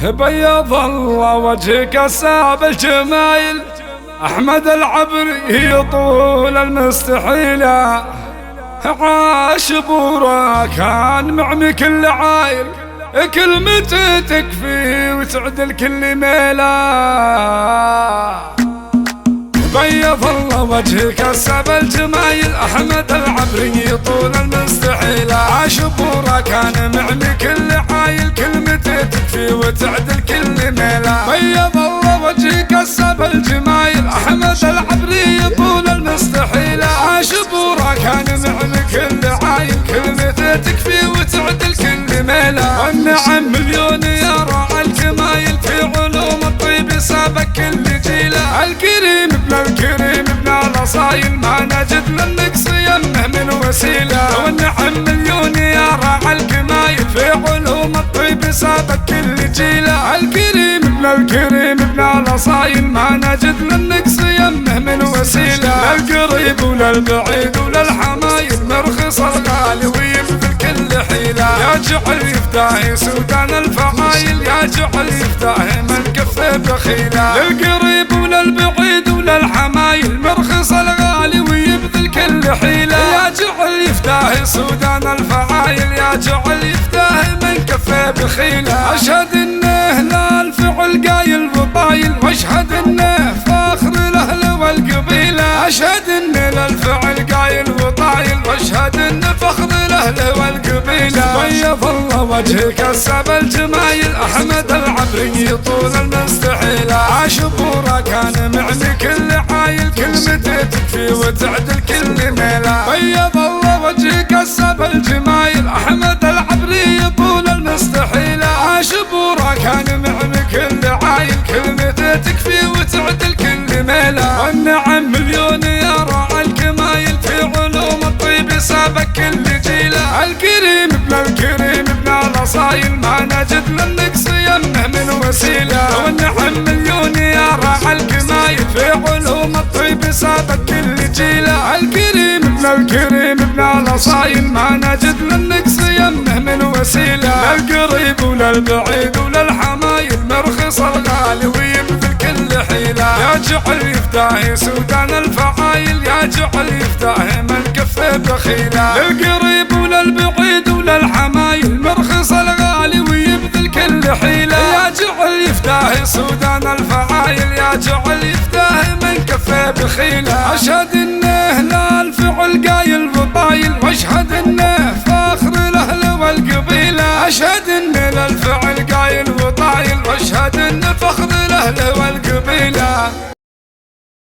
بيض الله وجهك ساب الجمايل، أحمد العبري طول المستحيلة، عاش بورا كان معمي كل عايل، كلمته تكفي وتعدل كل ميلة. بيض الله وجهك ساب الجمايل، أحمد العبري طول المستحيلة، عاش بورا كان معمي كل عايل، كلمته تكفي وتعدل كل ميلة. بيض الله وجهك ساب الجمايل، أحمد العبري طول المستحيلة، عاش بورا كان معمي كل عايل، كلمته تكفي وتعدل كل ميلة. والنعم مليون يا راعي الكمايل، في علوم الطيب سابق كل جيله، الكريم ابن الكريم ابن الاصايل، ما نجد للنقص يمه من وسيله. والنعم مليون يا راعي الكمايل، في علوم الطيب سابق كل جيله، الكريم ابن الكريم ابن الاصايل، ما نجد للنقص يمه من وسيله. للقريب وللبعيد وللحمايل، مرخص الغالي ويبذل كل حيله، يا جعل يفتاهي سودان الفعايل، يا جعل يفتاهي من كفه بخيله. للقريب وللبعيد وللحمايل، مرخص الغالي ويبذل كل حيله، يا جعل يفتاهي سودان الفعايل، يا جعل يفتاهي من كفه بخيله. اشهد انه لا الفعل قايل وطايل، واشهد انه فاخر الاهل والقبيله، اشهد انه للفعل قايل وطايل، واشهد انه فخر الاهل والقبيله. بيض الله وجهك ساب الجمايل، احمد العبري طول المستحيله، عاش بورا كان معمي كل عايل، كلمته تكفي وتعدل كل ميله. بيض الله وجهك ساب الجمايل، احمد العبري طول المستحيله، عاش بورا كان معمي كل عايل، كلمته تكفي وتعدل كل ميله. والنعم مليون يا راعي الكمايل، في علوم الطيب سابق كل جيله، الكريم ابن الكريم ابن الاصايل، ما نجد للنقص يمه من وسيله. والنعم مليون يا راعي الكمايل، في علوم الطيب سابق كل جيله، الكريم ابن الكريم ابن الاصايل، ما نجد للنقص يمه من وسيله. للقريب وللبعيد وللحمايل، مرخص الغالي ويبذل كل حيله، يا جعل يفتاهي سودان الفعايل، يا جعل يفتاهي من كفه بخيله. للقريب وللبعيد وللحمايل، مرخص الغالي ويبذل كل حيله، يا جعل يفتاهي سودان الفعايل، يا جعل يفتاهي من كفه بخيله. اشهد انه لا الفعل قايل وطايل، واشهد انه فاخر الاهل والقبيله، اشهد انه للفعل قايل وطايل، واشهد انه فخر الاهل والقبيله.